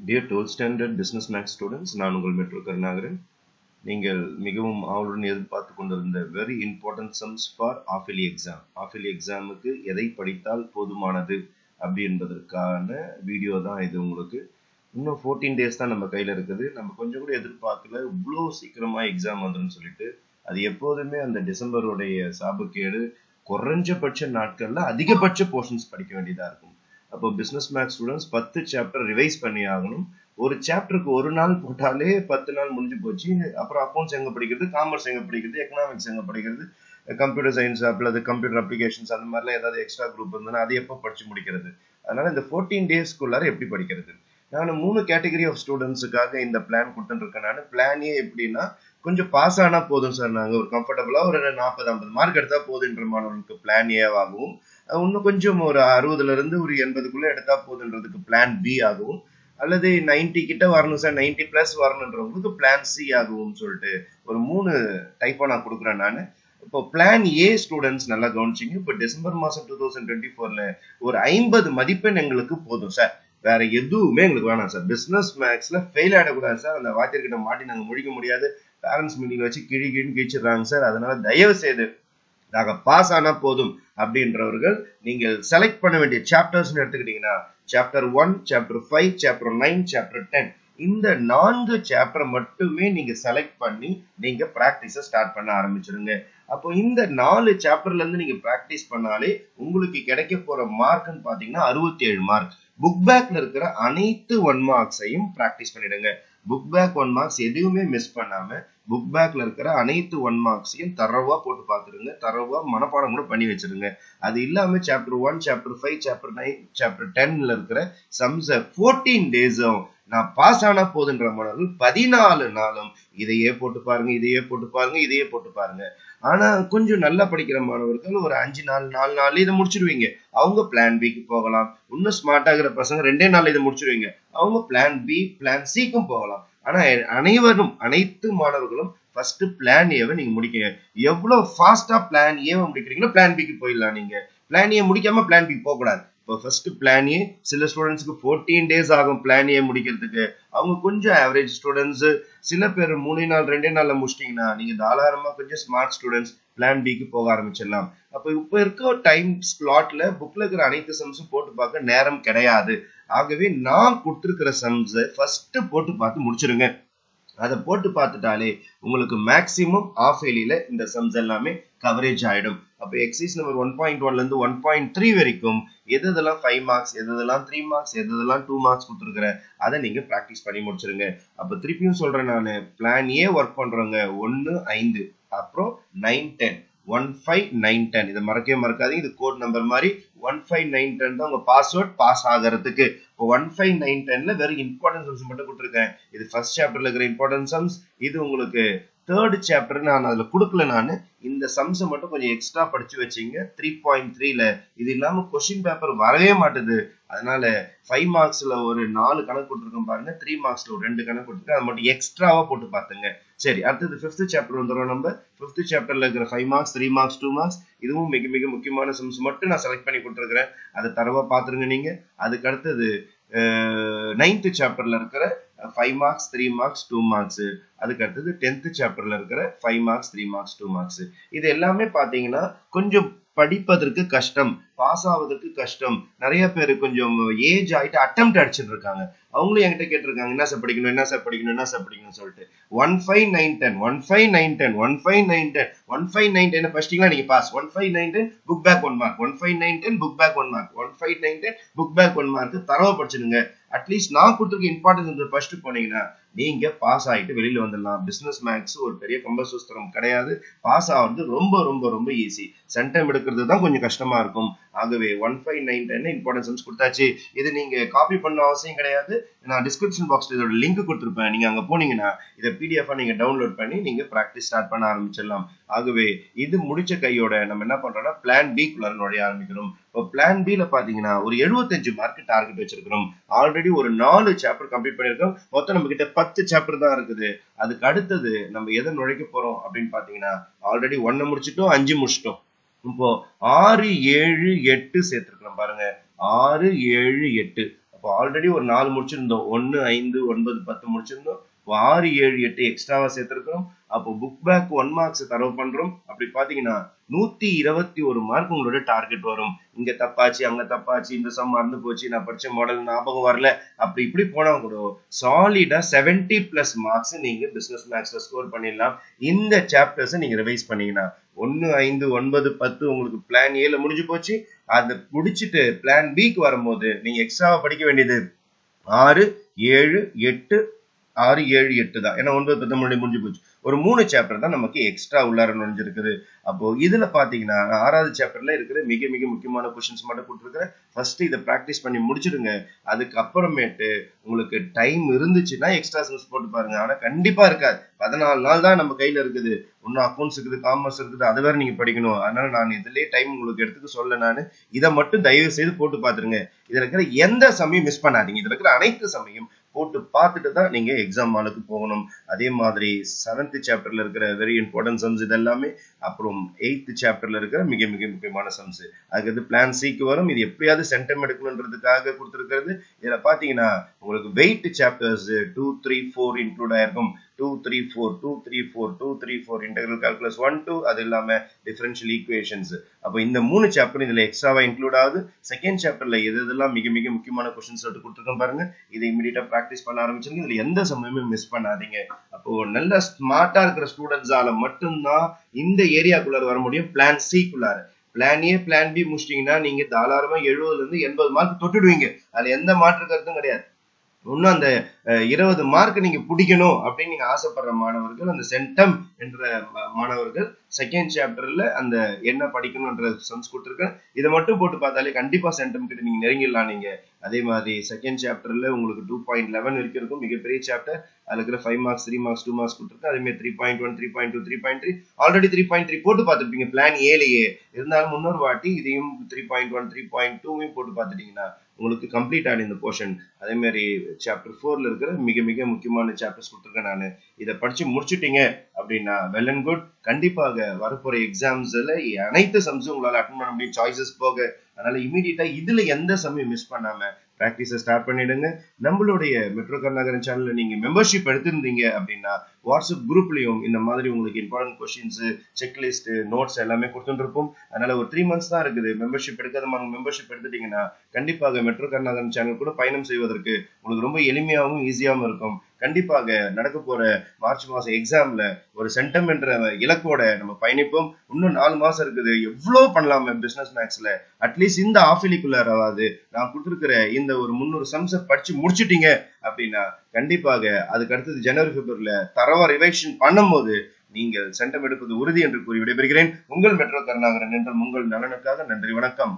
Dear 12th standard business max students, நான் உங்கள் metro Karunakaran. நீங்கள் மிகவும் ஆவலுடன் எதிர்பார்த்து கொண்டிருந்த very important sums for half-yearly exam. half-yearly examக்கு எதை படித்தால் போதுமானது அப்படி என்பதற்கான வீடியோ தான் இது. உங்களுக்கு இன்னும் 14 days தான் நம்ம கையில இருக்குது. நம்ம கொஞ்சம் கூட எதிர்பார்க்கல இவ்வளோ சீக்கிரமா எக்ஸாம் வந்துடும் சொல்லிட்டு. அது எப்போதுமே அந்த டிசம்பருடைய சாபக்கேடு குறைஞ்சபட்ச நாட்கள்ல அதிகபட்ச போர்ஷன்ஸ் படிக்க வேண்டியதா இருக்கும். அப்போ business maths students 10 chapter revise பண்ணி ஆகணும். ஒரு சாப்டருக்கு ஒரு நாள் போட்டாலே 10 நாள் முடிஞ்சு போச்சு. அப்புறம் அக்கௌண்ட்ஸ் எங்க படிக்கிறது, காமர்ஸ் எங்க படிக்கிறது, எக்கனாமிக்ஸ் எங்க படிக்கிறது, கம்ப்யூட்டர் சயின்ஸ் அல்லது கம்ப்யூட்டர் அப்ளிகேஷன்ஸ் அந்த மாதிரிலாம் ஏதாவது எக்ஸ்ட்ரா குரூப் இருந்ததுன்னா அது எப்போ படிச்சு முடிக்கிறது? அதனால இந்த 14 டேஸ்க்குள்ளார எப்படி படிக்கிறது? நான் 3 கேட்டகரி ஆஃப் ஸ்டூடெண்ட்ஸுக்காக இந்த பிளான் கொடுத்துருக்கேன். நான் பிளான் ஏ எப்படின்னா, கொஞ்சம் பாஸ் ஆனா போதும் சார், நாங்கள் ஒரு கம்ஃபர்டபுளா ஒரு 40-50 மார்க் எடுத்தா போதுன்ற மாணவர்களுக்கு பிளான் ஏவாகவும், இன்னும் கொஞ்சம் ஒரு 60ல இருந்து ஒரு 80க்குள்ள எடுத்தா போதுன்றதுக்கு பிளான் பி ஆகவும், அல்லது 90 கிட்ட வரணும் சார், 90 பிளஸ் வரணுன்றவங்களுக்கு பிளான் சி ஆகவும் சொல்லிட்டு ஒரு 3 டைப்பா நான் கொடுக்குறேன். நான் இப்போ பிளான் ஏ ஸ்டூடெண்ட்ஸ் நல்லா கவனிச்சிங்க. இப்போ டிசம்பர் மாசம் 2024ல ஒரு 50 மதிப்பெண் எங்களுக்கு போதும் சார், வேற எதுவுமே எங்களுக்கு வேணாம் சார். பிசினஸ் மேக்ஸ்ல ஃபெயில் ஆகிடக்கூடாது சார், அந்த வாத்தியர்கிட்ட மாட்டி நாங்கள் முடிக்க முடியாது, பேரண்ட்ஸ் மீட்டிங் வச்சு கிழின்னு கிழிச்சிடுறாங்க சார், அதனால தயவு செய்து நாங்கள் பாஸ் ஆனா போதும் அப்படின்றவர்கள் நீங்கள் செலக்ட் பண்ண வேண்டிய சாப்டர்ஸ் எடுத்துக்கிட்டீங்கன்னா சாப்டர் 1, சாப்டர் 5, சாப்டர் 9, சாப்டர் 10 இந்த 4 சாப்டர் மட்டுமே நீங்க செலக்ட் பண்ணி நீங்க பிராக்டிஸ ஸ்டார்ட் பண்ண ஆரம்பிச்சிருங்க. அப்போ இந்த 4 சாப்டர்ல இருந்து நீங்க பிராக்டிஸ் பண்ணாலே உங்களுக்கு கிடைக்க போற மார்க்னு பாத்தீங்கன்னா 67 மார்க். புக் பேக்ல இருக்கிற அனைத்து 1 மார்க்ஸையும் பிராக்டிஸ் பண்ணிடுங்க. புக் பேக் 1 மார்க்ஸ் எதுவுமே மிஸ் பண்ணாம புக் பேக்ல இருக்கிற அனைத்து 1 மார்க்ஸையும் தரவா போட்டு பார்த்துருங்க, தரவா மனப்பாடம் கூட பண்ணி வச்சிருங்க. அது இல்லாம சாப்டர் 1, சாப்டர் 5, சாப்டர் 9, சாப்டர் 10ல இருக்கிற சம்ஸ 14 டேஸும் நான் பாஸ் ஆனா போதுன்ற மாணவர்கள் 14 நாளும் இதையே போட்டு பாருங்க, இதையே போட்டு பாருங்க, இதையே போட்டு பாருங்க. ஆனா கொஞ்சம் நல்லா படிக்கிற மாணவர்கள் ஒரு 5 நாள் 4 நாள் இதை முடிச்சிருவீங்க, அவங்க பிளான் பிக்கு போகலாம். இன்னும் ஸ்மார்ட் ஆகிற பசங்க 2 நாள்ல இதை முடிச்சிருவீங்க, அவங்க பிளான் பி பிளான் சிக்கும் போகலாம். ஆனா அனைத்து மாணவர்களும் ஃபர்ஸ்ட் பிளான் ஏவை நீங்க முடிக்கீங்க. எவ்வளவு ஃபாஸ்டா பிளான் ஏவை முடிக்கிறீங்களோ பிளான் பிக்கு போயிடலாம். நீங்க பிளான் ஏ முடிக்காம பிளான் பி போக கூடாது. இப்போ ஃபர்ஸ்ட் பிளான் ஏ சில ஸ்டூடெண்ட்ஸ்க்கு 14 டேஸ் ஆகும் பிளான் ஏ முடிக்கிறதுக்கு. அவங்க கொஞ்சம் ஆவரேஜ் ஸ்டூடெண்ட்ஸ், சில பேர் 3 நாள் 2 நாள்ல முடிச்சிட்டீங்கன்னா நீங்க தாராளமா கொஞ்சம் ஸ்மார்ட் ஸ்டூடெண்ட்ஸ் பிளான் பிக்கு போக ஆரம்பிச்சிடலாம். அப்போ இப்ப இருக்க டைம் ஸ்லாட்ல புக்ல இருக்கிற அனைத்து சம்ஸும் போட்டு பார்க்க நேரம் கிடையாது. ஆகவே நான் கொடுத்திருக்கிற சம்ஸ ஃபர்ஸ்ட் போட்டு பார்த்து முடிச்சிருங்க. அதை போட்டு பார்த்துட்டாலே உங்களுக்கு மேக்சிமம் ஆஃப் இயர்லில இந்த சம்ஸ் எல்லாமே கவரேஜ் ஆயிடும். அப்போ எக்ஸைஸ் நம்பர் 1.1ல இருந்து 1.3 வரைக்கும் எதெல்லாம் 5 மார்க்ஸ், எதெல்லாம் 3 மார்க்ஸ், எதெல்லாம் 2 மார்க்ஸ் கொடுத்துருக்கிற அதை நீங்க பிராக்டிஸ் பண்ணி முடிச்சிருங்க. அப்ப திருப்பியும் சொல்றேன், நான் பிளான் ஏ ஒர்க் பண்றவங்க 1, 5 அப்புறம் 9, 10 1, 5, 9, 10 இதை மறக்கவே மறக்காதீங்க. இது கோட் நம்பர் மாதிரி 1, 5, 9, 10 தான் உங்க பாஸ்வேர்ட் பாஸ் ஆகிறதுக்கு. இப்போ 1, 5, 9, 10ல வெறும் இம்பார்ட்டன்ட் சம்ஸ் மட்டும் கொடுத்துருக்கேன். இது ஃபர்ஸ்ட் சாப்டர்ல இருக்கிற இம்பார்ட்டன்ட் சம்ஸ். இது உங்களுக்கு தேர்ட் சாப்டர் நான் அதுல கொடுக்கல. நான் இந்த சம்ஸை மட்டும் கொஞ்சம் எக்ஸ்ட்ரா படிச்சு வச்சிங்க 3.3ல. இது இல்லாம கொஸ்டின் பேப்பர் வரவே மாட்டுது. அதனால 5 மார்க்ஸ்ல ஒரு 4 கணக்கு கொடுத்துருக்கோம் பாருங்க, 3 மார்க்ஸ்ல ஒரு 2 கணக்கு கொடுத்துருக்கேன், அதை மட்டும் எக்ஸ்ட்ராவா போட்டு பார்த்துங்க. சரி, அடுத்தது 5th சாப்டர் வந்துடும். நம்ம 5th சாப்டர்ல இருக்கிற 5 மார்க்ஸ், 3 மார்க்ஸ், 2 மார்க்ஸ் இதுவும் மிக மிக முக்கியமான சம்ஸ் மட்டும் நான் செலக்ட் பண்ணி கொடுத்துருக்கிறேன். அதை தரவா பாத்துருங்க நீங்க. அதுக்கு அடுத்தது 9th சாப்டர்ல இருக்கிற 5 மார்க்ஸ், 3 மார்க்ஸ், 2 மார்க்ஸ். அதுக்கு அடுத்தது 10th சாப்டர்ல இருக்கிற 5 மார்க்ஸ், 3 மார்க்ஸ், 2 மார்க்ஸ். இது எல்லாமே பாத்தீங்கன்னா கொஞ்சம் படிப்பதற்கு கஷ்டம், பாஸ் ஆவதற்கு கஷ்டம். நிறைய பேர் கொஞ்சம் ஏஜ் ஆயிட்டு அட்டெம்ப்ட் அடிச்சுட்டு இருக்காங்க. அவங்களும் என்கிட்ட கேட்டிருக்காங்க, என்ன சார் படிக்கணும், என்ன சார் படிக்கணும், என்ன சார் படிக்கணும்னு சொல்லிட்டு. 1, 5, 9, 10 1, 5, 9, 10 1, 5, 9, 10 1, 5, 9, 10 படிச்சிட்டீங்களா நீங்க boss. 1, 5, 9, 10 book back 1 mark, 1, 5, 9, 10 book back 1 mark, 1, 5, 9, 10 book back 1 mark. தரவா படிச்சிடுங்க. அட்லீஸ்ட் நான் கொடுத்துருக்க இம்பார்ட்டன்ஸ் ஃபர்ஸ்ட் போனீங்கன்னா நீங்க பாஸ் ஆகிட்டு வெளியில வந்துடலாம். பிசினஸ் மேக்ஸ் ஒரு பெரிய கம்பசூஸ்திரம் கிடையாது. பாஸ் ஆகிறது ரொம்ப ரொம்ப ரொம்ப ஈஸி. சென்டம் எடுக்கிறது தான் கொஞ்சம் கஷ்டமா இருக்கும். ஆகவே 1, 5, 9, 10 இம்பார்ட்டன்ட் சம்ஸ் கொடுத்தாச்சு. இது நீங்க காப்பி பண்ண அவசியம் கிடையாது. நான் டிஸ்கிரிப்ஷன் பாக்ஸ்ல இதோட லிங்க் கொடுத்துருப்பேன். நீங்க அங்க போனீங்கன்னா இதை பிடிஎஃப் நீங்க டவுன்லோட் பண்ணி நீங்க பிராக்டிஸ் ஸ்டார்ட் பண்ண ஆரம்பிச்சிடலாம். ஆகவே இது முடிச்ச கையோட நம்ம என்ன பண்றோம்னா பிளான் பி குள்ள நுழைய ஆரம்பிக்கிறோம். இப்போ பிளான் பில பாத்தீங்கன்னா ஒரு 75 மார்க் டார்கெட் வச்சிருக்கிறோம். ஆல்ரெடி ஒரு 4 சாப்டர் கம்ப்ளீட் பண்ணிருக்கோம். மொத்தம் நம்ம கிட்ட 10 சாப்டர் தான் இருக்குது. அதுக்கு அடுத்தது நம்ம எதை நுழைக்க போறோம் அப்படின்னு பாத்தீங்கன்னா ஆல்ரெடி 1 முடிச்சிட்டோம், 5 முடிச்சிட்டோம். இப்போ 6, 7, 8 சேர்த்திருக்கிறோம் பாருங்க. 6, 7, 8 அப்போ ஆல்ரெடி ஒரு 4 முடிச்சிருந்தோம். 1, 5, 9, 10 முடிச்சிருந்தோம். 6, 7, 8 எக்ஸ்ட்ராவா சேர்த்திருக்கிறோம். அப்போ புக் பேக் 1 மார்க்ஸ் தரவு பண்றோம். அப்படி பாத்தீங்கன்னா 121 மார்க் உங்களோட டார்கெட் வரும். இங்க தப்பாச்சு, அங்க தப்பாச்சு, இந்த சம் மறந்து போச்சு, நான் படிச்ச மாடல் ஞாபகம் வரல, அப்படி இப்படி போனா கூட சாலிடா 70+ மார்க்ஸ் நீங்க பிசினஸ் மேக்ஸ்ல ஸ்கோர் பண்ணிடலாம். இந்த சாப்டர்ஸ் நீங்க ரிவைஸ் பண்ணீங்கன்னா 1, 5, 9, 10 உங்களுக்கு பிளான் ஏல முடிஞ்சு போச்சு. அதை முடிச்சுட்டு பிளான் பிக்கு வரும்போது நீங்க எக்ஸ்ட்ராவா படிக்க வேண்டியது 6, 7, 8, 6, 7, 8 தான். ஏன்னா 9, 10 முடிஞ்சு போச்சு. ஒரு 3 சாப்டர் தான் நமக்கு எக்ஸ்ட்ரா உள்ளார நுழைஞ்சிருக்குது. அப்போ இதுல பாத்தீங்கன்னா 6வது சாப்டர்ல இருக்கிற மிக மிக முக்கியமான கொஸ்டின்ஸ் மட்டும் கொடுத்துருக்கிறேன். ஃபர்ஸ்ட் இதை பிராக்டிஸ் பண்ணி முடிச்சிடுங்க. அதுக்கு அப்புறமேட்டு உங்களுக்கு டைம் இருந்துச்சுன்னா எக்ஸ்ட்ரா சம்ஸ் போட்டு பாருங்க. ஆனா கண்டிப்பா இருக்காது. 14 நாள் தான் நம்ம கையில இருக்குது. இன்னும் அக்கௌண்ட்ஸ் இருக்குது, காமர்ஸ் இருக்குது, அதை வேற நீங்க படிக்கணும். அதனால நான் இதுலயே டைம் உங்களுக்கு எடுத்துக்க சொல்ல. நான் இதை மட்டும் தயவு செய்து போட்டு பாத்துருங்க. இதுல இருக்கிற எந்த சமயம் மிஸ் பண்ணாதீங்க. இதுல இருக்கிற அனைத்து சமயம் போட்டு பார்த்துட்டு தான் நீங்க எக்ஸாம் ஹாலுக்கு போகணும். அதே மாதிரி 7th சாப்டர்ல இருக்கிற வெரி இம்பார்ட்டன்ட் சம்ஸ் இதெல்லாமே, அப்புறம் 8th சாப்டர்ல இருக்கிற மிக மிக முக்கியமான சம்ஸ். அதுக்கு பிளான் சிக்கு வரும். இது எப்படியாவது சென்டம் எடுக்கணுன்றதுக்காக கொடுத்துருக்கிறது. இதுல பாத்தீங்கன்னா உங்களுக்கு வெயிட் சாப்டர்ஸ் 2, 3, 4 இன்க்ளூட் ஆயிருக்கும். 2, 3, 4, 2, 3, 4, 2, 3, 4 இன்டெகிரல் கால்குலஸ் 1, 2, அது இல்லாம டிஃபரன்ஷியல் ஈக்குவேஷன்ஸ். அப்போ இந்த 3 சாப்டர் இதுல எக்ஸ்ட்ராவா இன்க்ளூட் ஆகுது. செகண்ட் சாப்டர்ல எதெல்லாம் மிக மிக முக்கியமான கொஸ்டின்ஸ் சொல்லிட்டு கொடுத்துருக்கோம் பாருங்க. இதை இமிடியேட்டா பிராக்டிஸ் பண்ண ஆரம்பிச்சிருங்க. இதுல எந்த சமயமே மிஸ் பண்ணாதீங்க. அப்போ நல்ல ஸ்மார்ட்டா இருக்கிற ஸ்டூடெண்ட்ஸால மட்டும்தான் இந்த ஏரியாக்குள்ளார வர முடியும். பிளான் சிக்குள்ளார. பிளான் ஏ, பிளான் பி முடிச்சிட்டீங்கன்னா நீங்க தாராளமா 70ல இருந்து 80 மார்க் தொட்டுடுவீங்க. அதுல எந்த மாற்று கருத்தும் கிடையாது. இன்னும் அந்த 20 மார்க் நீங்க பிடிக்கணும் அப்படின்னு நீங்க ஆசைப்படுற மாணவர்கள், அந்த சென்டம் என்ற மாணவர்கள் செகண்ட் சாப்டர்ல அந்த என்ன படிக்கணும்ன்ற சம்ஸ் கொடுத்துருக்கேன். இதை மட்டும் போட்டு பார்த்தாலே கண்டிப்பா சென்டம் கிட்ட நீங்க நெருங்கிடலாம். நீங்க அதே மாதிரி செகண்ட் சாப்டர்ல உங்களுக்கு 2.11 வரைக்கும் இருக்கும். மிகப்பெரிய சாப்டர். அதுல இருக்கிற 5 மார்க்ஸ், 3 மார்க்ஸ், 2 மார்க்ஸ் கொடுத்துருக்கேன். அதே மாதிரி 3.1, 3.2, 3.3 ஆல்ரெடி 3.3 போட்டு பார்த்துருப்பீங்க பிளான் ஏலையே. இருந்தாலும் முன்னொரு வாட்டி இதையும் 3.1, 3.2 போட்டு பார்த்துட்டீங்கன்னா உங்களுக்கு கம்ப்ளீட் ஆன இந்த போர்ஷன். அதே மாதிரி சாப்டர் 4ல இருக்கிற மிக மிக முக்கியமான சாப்டர்ஸ் கொடுத்துருக்கேன். நான் இதை படிச்சு முடிச்சுட்டீங்க அப்படின்னா வெல் அண்ட் குட். கண்டிப்பாக வரப்போற எக்ஸாம்ஸ்ல அனைத்து சம்ஸும் உங்களால அட்டன் பண்ண முடியும், சாய்ஸஸ் போக. அதனால இமீடியட்டா இதுல எந்த சமயம் மிஸ் பண்ணாம பிராக்டிஸை ஸ்டார்ட் பண்ணிடுங்க. நம்மளுடைய மெட்ரோ கருணாகரன் சேனல்ல நீங்க மெம்பர்ஷிப் எடுத்திருந்தீங்க அப்படின்னா வாட்ஸ்அப் குரூப்லயும் இந்த மாதிரி உங்களுக்கு இம்பார்ட்டன்ட் கொஸ்டின்ஸ், செக்லிஸ்ட், நோட்ஸ் எல்லாமே கொடுத்துட்டு இருப்போம். அதனால ஒரு 3 months தான் இருக்குது. மெம்பர்ஷிப் எடுக்காத மெம்பர்ஷிப் எடுத்துட்டீங்கன்னா கண்டிப்பாக மெட்ரோ கருணாகரன் சேனல் கூட பயணம் செய்வதற்கு உங்களுக்கு ரொம்ப எளிமையாகவும் ஈஸியாகவும் இருக்கும். கண்டிப்பாக நடக்க போற மார்ச் மாசம் எக்ஸாம்ல ஒரு சென்டம் என்ற இலக்கோட நம்ம பயணிப்போம். இன்னும் 4 மாசம் இருக்குது. எவ்வளவு பண்ணலாம பிசினஸ் மேக்ஸ்ல. அட்லீஸ்ட் இந்த ஆஃபிலிக்குள்ளாராவது நான் கொடுத்துருக்கிற இந்த ஒரு 300 சம்ஸை படிச்சு முடிச்சுட்டீங்க அப்படின்னா கண்டிப்பாக அதுக்கு அடுத்தது ஜனவரி, பிப்ரவரியில தரவா ரிவைஷன் பண்ணும்போது நீங்கள் சென்டம் எடுப்பது உறுதி என்று கூறி விடைபெறுகிறேன். உங்கள் மெட்ரோ கருணாகரன் என்ற உங்கள் நலனுக்காக. நன்றி, வணக்கம்.